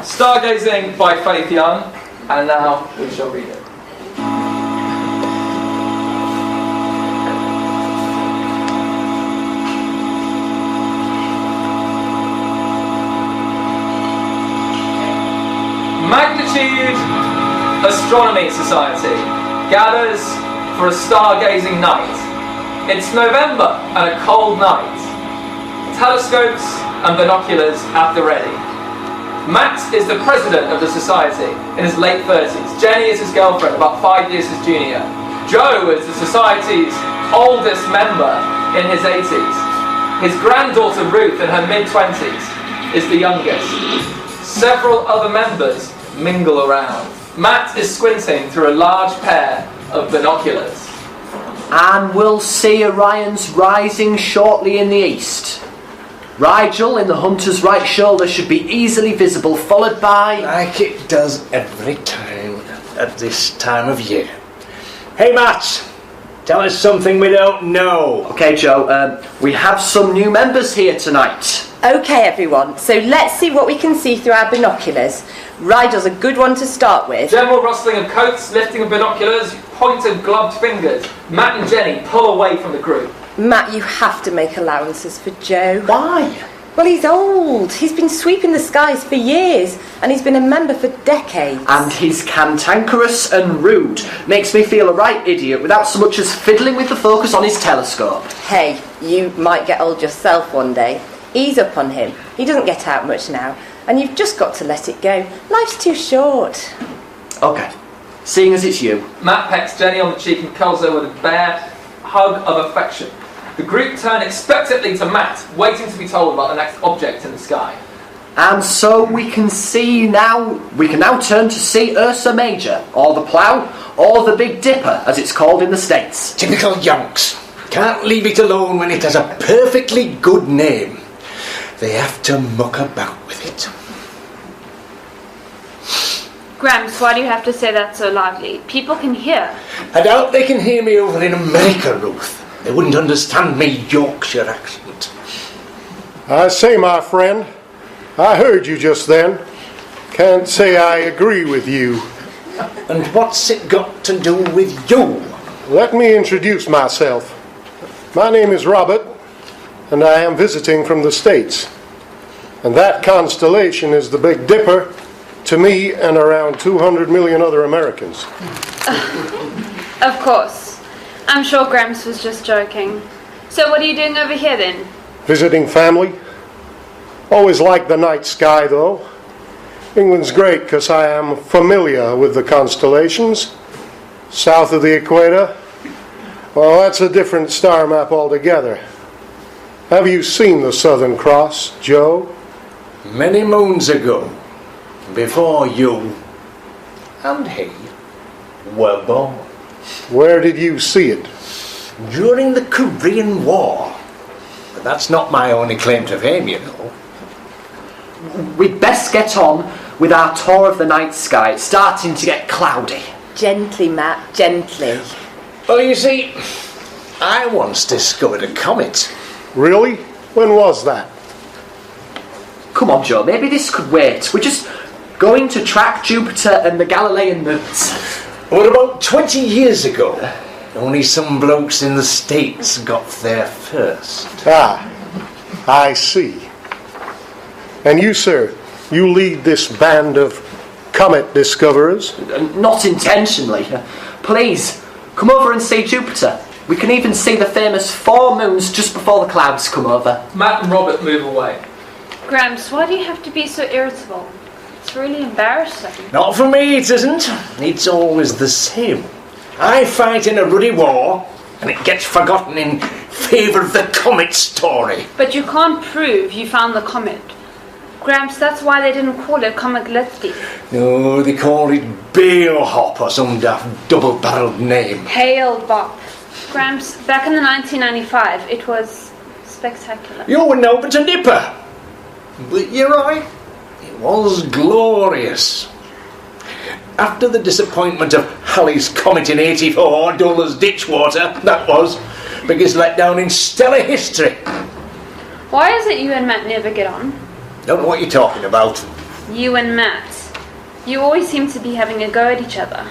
Stargazing by Faith Young, and now we shall read it. Magnitude Astronomy Society gathers for a stargazing night. It's November and a cold night. Telescopes and binoculars at the ready. Matt is the president of the society in his late 30s. Jenny is his girlfriend, about 5 years his junior. Joe is the society's oldest member in his 80s. His granddaughter Ruth, in her mid-20s, is the youngest. Several other members mingle around. Matt is squinting through a large pair of binoculars. And we'll see Orion's rising shortly in the east. Rigel in the hunter's right shoulder should be easily visible, followed by... Like it does every time at this time of year. Hey, Matt, tell us something we don't know. OK, Joe, we have some new members here tonight. OK, everyone, so let's see what we can see through our binoculars. Rigel's a good one to start with. General rustling of coats, lifting of binoculars, pointed gloved fingers. Matt and Jenny pull away from the group. Matt, you have to make allowances for Joe. Why? Well, he's old. He's been sweeping the skies for years, and he's been a member for decades. And he's cantankerous and rude. Makes me feel a right idiot without so much as fiddling with the focus on his telescope. Hey, you might get old yourself one day. Ease up on him. He doesn't get out much now, and you've just got to let it go. Life's too short. OK, seeing as it's you. Matt pecks Jenny on the cheek and curls her with a bare hug of affection. The group turn expectantly to Matt, waiting to be told about the next object in the sky. And so we can now turn to see Ursa Major, or the Plough, or the Big Dipper, as it's called in the States. Typical yonks. Can't leave it alone when it has a perfectly good name. They have to muck about with it. Gramps, why do you have to say that so loudly? People can hear. I doubt they can hear me over in America, Ruth. They wouldn't understand me Yorkshire accent. I say, my friend, I heard you just then. Can't say I agree with you. And what's it got to do with you? Let me introduce myself. My name is Robert, and I am visiting from the States. And that constellation is the Big Dipper to me and around 200 million other Americans. Of course. I'm sure Gramps was just joking. So what are you doing over here then? Visiting family. Always liked the night sky, though. England's great because I am familiar with the constellations. South of the equator, well, that's a different star map altogether. Have you seen the Southern Cross, Joe? Many moons ago, before you and he were born. Where did you see it? During the Korean War. But that's not my only claim to fame, you know. We'd best get on with our tour of the night sky. It's starting to get cloudy. Gently, Matt, gently. Well, you see, I once discovered a comet. Really? When was that? Come on, Joe, maybe this could wait. We're just going to track Jupiter and the Galilean moons. Well, about 20 years ago, only some blokes in the States got there first. Ah, I see. And you, sir, you lead this band of comet discoverers? Not intentionally. Please, come over and see Jupiter. We can even see the famous 4 moons just before the clouds come over. Matt and Robert move away. Gramps, why do you have to be so irritable? It's really embarrassing. Not for me, it isn't. It's always the same. I fight in a ruddy war, and it gets forgotten in favour of the comet story. But you can't prove you found the comet. Gramps, that's why they didn't call it Comet Lefty. No, they call it Bale Hop or some daft double-barreled name. Hail Bop. Gramps, back in the 1995, it was spectacular. You were no but a nipper. But you're right. It was glorious. After the disappointment of Halley's Comet in 84, dull as ditchwater, that was, biggest letdown in stellar history. Why is it you and Matt never get on? Don't know what you're talking about. You and Matt. You always seem to be having a go at each other.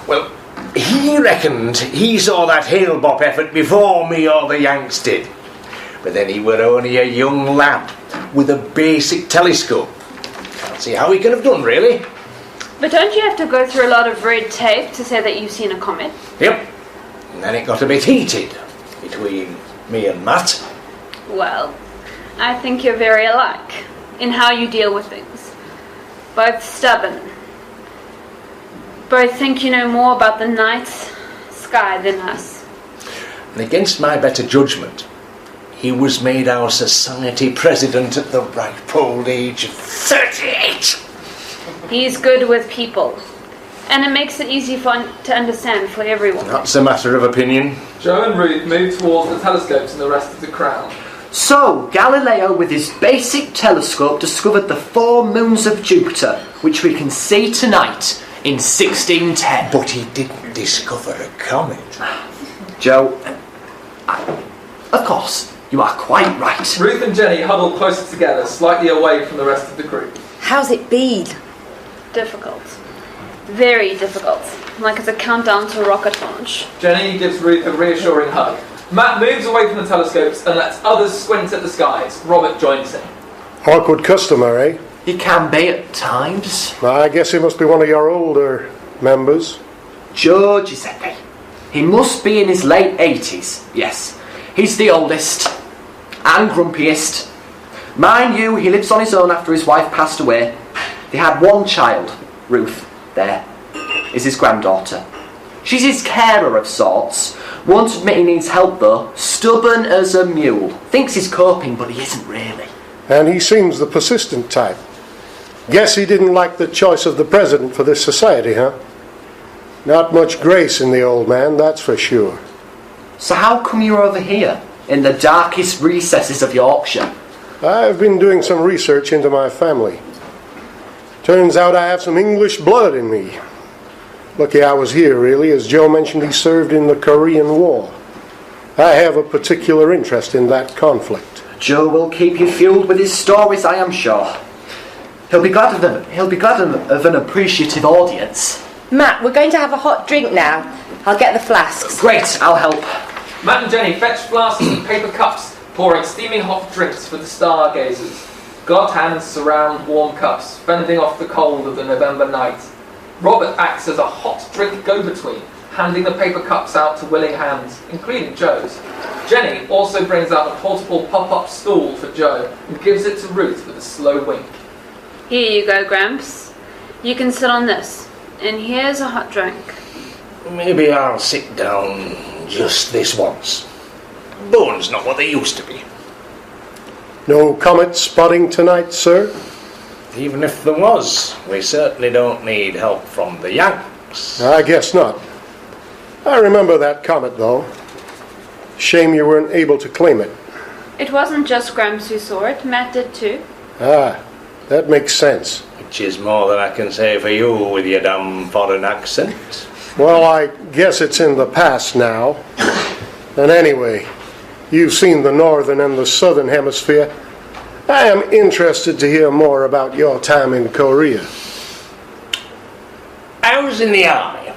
Well, he reckoned he saw that Hale-Bop effort before me or the Yanks did. But then he were only a young lad with a basic telescope. Can't see how he could have done, really. But don't you have to go through a lot of red tape to say that you've seen a comet? Yep. And then it got a bit heated between me and Matt. Well, I think you're very alike in how you deal with things. Both stubborn. Both think you know more about the night sky than us. And against my better judgment, he was made our society president at the ripe old age of 38. He's good with people. And it makes it easy to understand for everyone. That's a matter of opinion. Joe and Ruth move towards the telescopes and the rest of the crowd. So, Galileo with his basic telescope discovered the 4 moons of Jupiter, which we can see tonight in 1610. But he didn't discover a comet. Joe, of course, you are quite right. Ruth and Jenny huddle closer together, slightly away from the rest of the group. How's it been? Difficult. Very difficult. Like it's a countdown to a rocket launch. Jenny gives Ruth a reassuring hug. Matt moves away from the telescopes and lets others squint at the skies. Robert joins him. Awkward customer, eh? He can be at times. I guess he must be one of your older members. Joe Giuseppe. He must be in his late 80s, yes. He's the oldest and grumpiest. Mind you, he lives on his own after his wife passed away. They had one child, Ruth. There is his granddaughter. She's his carer of sorts. Won't admit he needs help though. Stubborn as a mule. Thinks he's coping, but he isn't really. And he seems the persistent type. Guess he didn't like the choice of the president for this society, huh? Not much grace in the old man, that's for sure. So how come you're over here, in the darkest recesses of Yorkshire? I've been doing some research into my family. Turns out I have some English blood in me. Lucky I was here, really. As Joe mentioned, he served in the Korean War. I have a particular interest in that conflict. Joe will keep you fueled with his stories, I am sure. He'll be glad of an appreciative audience. Matt, we're going to have a hot drink now. I'll get the flasks. Great, I'll help. Matt and Jenny fetch flasks and paper cups, pouring steaming hot drinks for the stargazers. Gloved hands surround warm cups, fending off the cold of the November night. Robert acts as a hot drink go-between, handing the paper cups out to willing hands, including Joe's. Jenny also brings out a portable pop-up stool for Joe and gives it to Ruth with a slow wink. Here you go, Gramps. You can sit on this. And here's a hot drink. Maybe I'll sit down just this once. Bones not what they used to be. No comet spotting tonight, sir? Even if there was, we certainly don't need help from the Yanks. I guess not. I remember that comet, though. Shame you weren't able to claim it. It wasn't just Gramps who saw it. Matt did too. Ah, that makes sense. Which is more than I can say for you with your damn foreign accent. Well, I guess it's in the past now. And anyway, you've seen the northern and the southern hemisphere. I am interested to hear more about your time in Korea. I was in the army,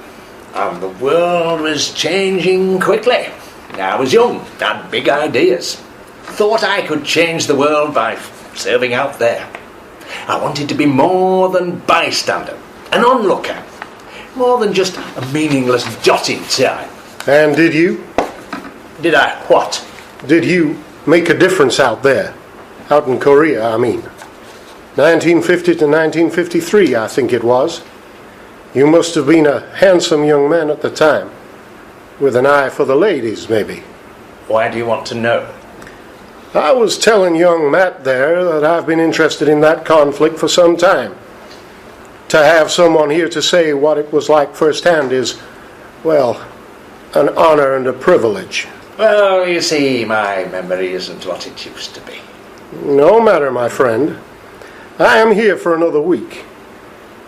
and the world was changing quickly. I was young, had big ideas. Thought I could change the world by serving out there. I wanted to be more than bystander, an onlooker. More than just a meaningless dot in time. And did you? Did I what? Did you make a difference out there? Out in Korea, I mean. 1950 to 1953, I think it was. You must have been a handsome young man at the time. With an eye for the ladies, maybe. Why do you want to know? I was telling young Matt there that I've been interested in that conflict for some time. To have someone here to say what it was like firsthand is, well, an honor and a privilege. Well, you see, my memory isn't what it used to be. No matter, my friend. I am here for another week.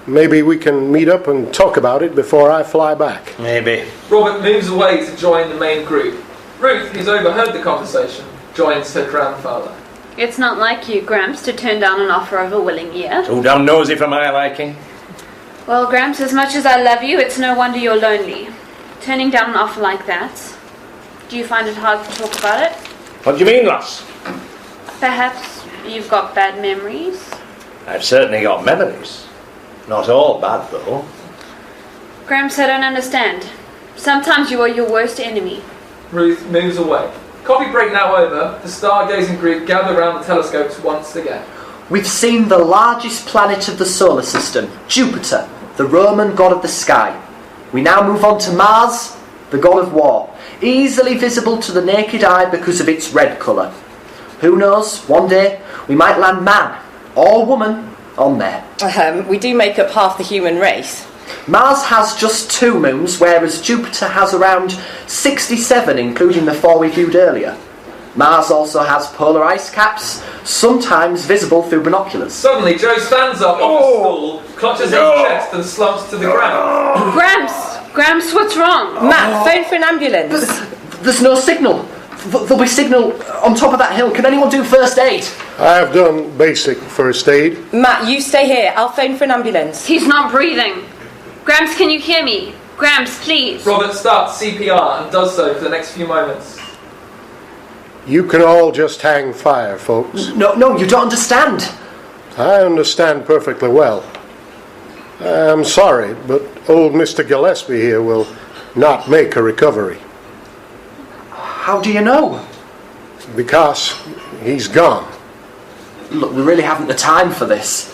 Maybe we can meet up and talk about it before I fly back. Maybe. Robert moves away to join the main group. Ruth, who's overheard the conversation, joins her grandfather. It's not like you, Gramps, to turn down an offer of a willing ear. Too damn nosy for my liking. Well, Gramps, as much as I love you, it's no wonder you're lonely. Turning down an offer like that. Do you find it hard to talk about it? What do you mean, lass? Perhaps you've got bad memories? I've certainly got memories. Not all bad, though. Gramps, I don't understand. Sometimes you are your worst enemy. Ruth moves away. Coffee break now over, the stargazing group gather around the telescopes once again. We've seen the largest planet of the solar system, Jupiter, the Roman god of the sky. We now move on to Mars, the god of war, easily visible to the naked eye because of its red colour. Who knows, one day we might land man or woman on there. We do make up half the human race. Mars has just 2 moons, whereas Jupiter has around 67, including the 4 we viewed earlier. Mars also has polar ice caps, sometimes visible through binoculars. Suddenly, Joe stands up off the stool, clutches his chest and slumps to the ground. Gramps, what's wrong? Matt, phone for an ambulance. There's no signal. There'll be signal on top of that hill. Can anyone do first aid? I've done basic first aid. Matt, you stay here. I'll phone for an ambulance. He's not breathing. Gramps, can you hear me? Gramps, please. Robert starts CPR and does so for the next few moments. You can all just hang fire, folks. No, you don't understand. I understand perfectly well. I'm sorry, but old Mr. Gillespie here will not make a recovery. How do you know? Because he's gone. Look, we really haven't the time for this.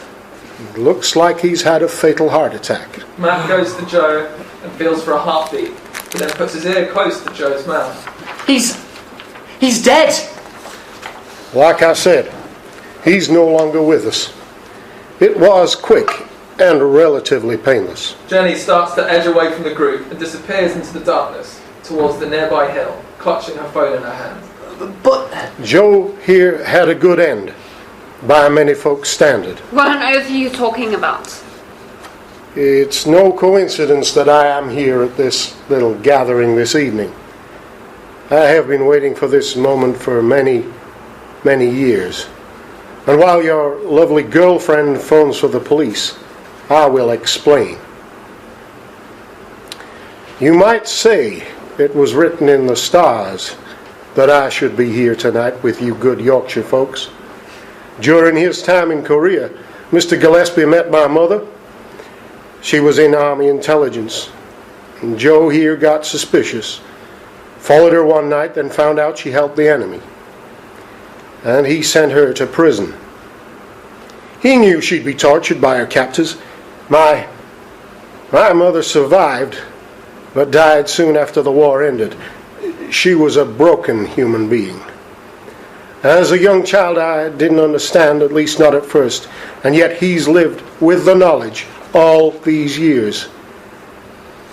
It looks like he's had a fatal heart attack. Matt goes to Joe and feels for a heartbeat, but then puts his ear close to Joe's mouth. He's dead! Like I said, he's no longer with us. It was quick and relatively painless. Jenny starts to edge away from the group and disappears into the darkness towards the nearby hill, clutching her phone in her hand. But Joe here had a good end, by many folks' standard. What on earth are you talking about? It's no coincidence that I am here at this little gathering this evening. I have been waiting for this moment for many, many years. And while your lovely girlfriend phones for the police, I will explain. You might say it was written in the stars that I should be here tonight with you good Yorkshire folks. During his time in Korea, Mr. Gillespie met my mother. She was in Army intelligence. And Joe here got suspicious. Followed her one night, then found out she helped the enemy. And he sent her to prison. He knew she'd be tortured by her captors. My mother survived, but died soon after the war ended. She was a broken human being. As a young child, I didn't understand, at least not at first. And yet he's lived with the knowledge all these years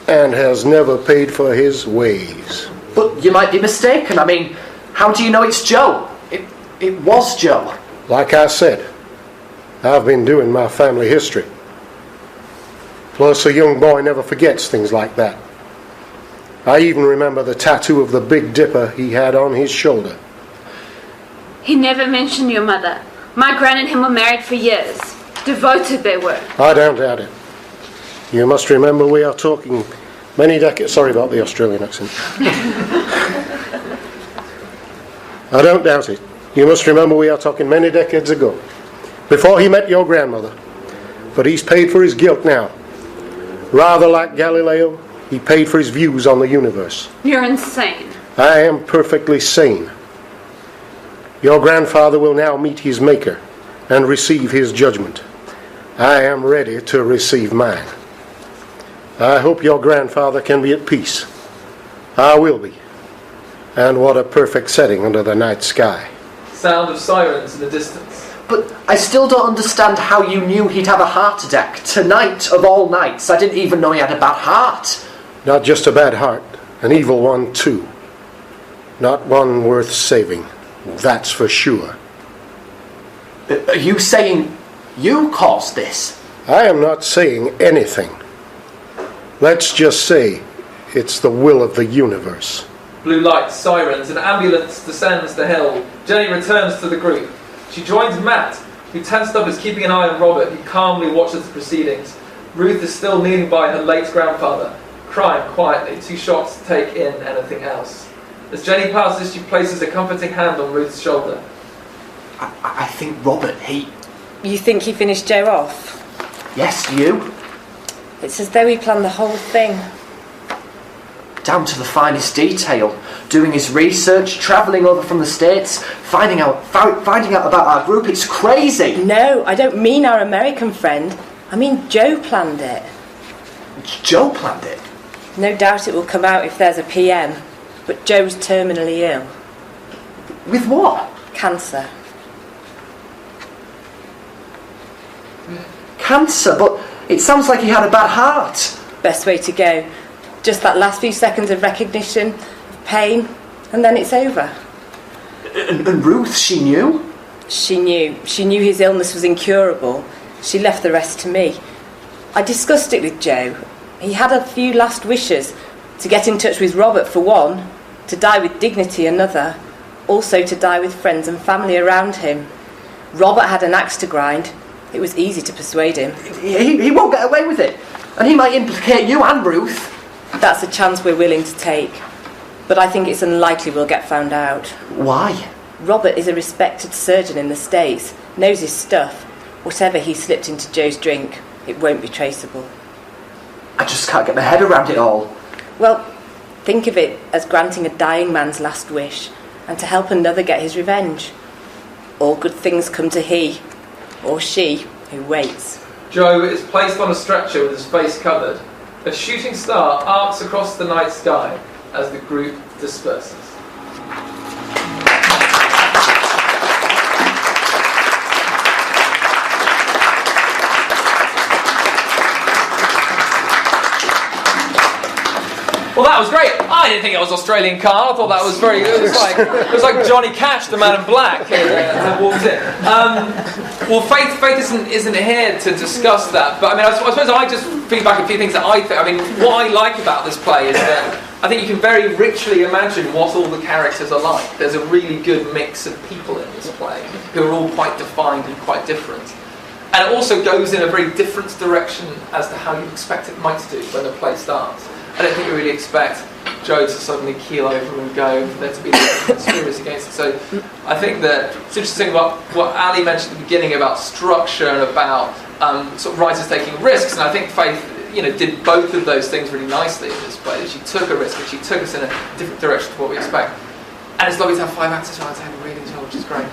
and has never paid for his ways. But you might be mistaken. I mean, how do you know it's Joe? It was Joe. Like I said, I've been doing my family history. Plus, a young boy never forgets things like that. I even remember the tattoo of the Big Dipper he had on his shoulder. He never mentioned your mother. My gran and him were married for years. Devoted they were. I don't doubt it. You must remember we are talking many decades... Sorry about the Australian accent. I don't doubt it. You must remember we are talking many decades ago, before he met your grandmother. But he's paid for his guilt now. Rather like Galileo, he paid for his views on the universe. You're insane. I am perfectly sane. Your grandfather will now meet his maker and receive his judgment. I am ready to receive mine. I hope your grandfather can be at peace. I will be. And what a perfect setting under the night sky. Sound of sirens in the distance. But I still don't understand how you knew he'd have a heart attack. Tonight of all nights, I didn't even know he had a bad heart. Not just a bad heart, an evil one too. Not one worth saving, that's for sure. Are you saying you caused this? I am not saying anything. Let's just say it's the will of the universe. Blue lights, sirens, an ambulance descends the hill. Jenny returns to the group. She joins Matt, who tensed up is keeping an eye on Robert, who calmly watches the proceedings. Ruth is still kneeling by her late grandfather, crying quietly, too shocked to take in anything else. As Jenny passes, she places a comforting hand on Ruth's shoulder. I think Robert, You think he finished Joe off? Yes, you? It's as though he planned the whole thing. Down to the finest detail. Doing his research, travelling over from the States, finding out about our group. It's crazy. No, I don't mean our American friend. I mean Joe planned it. Joe planned it? No doubt it will come out if there's a PM. But Joe's terminally ill. With what? Cancer. Cancer? But it sounds like he had a bad heart. Best way to go. Just that last few seconds of recognition, of pain, and then it's over. And Ruth, she knew? She knew. She knew his illness was incurable. She left the rest to me. I discussed it with Joe. He had a few last wishes. To get in touch with Robert for one, to die with dignity another, also to die with friends and family around him. Robert had an axe to grind. It was easy to persuade him. He won't get away with it. And he might implicate you and Ruth. That's a chance we're willing to take. But I think it's unlikely we'll get found out. Why? Robert is a respected surgeon in the States, knows his stuff. Whatever he slipped into Joe's drink, it won't be traceable. I just can't get my head around it all. Well, think of it as granting a dying man's last wish, and to help another get his revenge. All good things come to he, or she, who waits. Joe is placed on a stretcher with his face covered. A shooting star arcs across the night sky as the group disperses. Well, that was great. I didn't think it was Australian Carl. I thought that was very good. It was like Johnny Cash, the Man in Black, had walked in. Well, Faith isn't here to discuss that. But I mean, I suppose I just feedback a few things that I think. I mean, what I like about this play is that I think you can very richly imagine what all the characters are like. There's a really good mix of people in this play who are all quite defined and quite different. And it also goes in a very different direction as to how you expect it might do when the play starts. I don't think you really expect Joe to suddenly keel over and go, for there to be a conspiracy against it. So I think that it's interesting about what Ali mentioned at the beginning about structure and about sort of writers taking risks, and I think Faith did both of those things really nicely in this play. She took a risk and she took us in a different direction to what we expect. And it's lovely to have 5 actors on the table reading as well, which is great.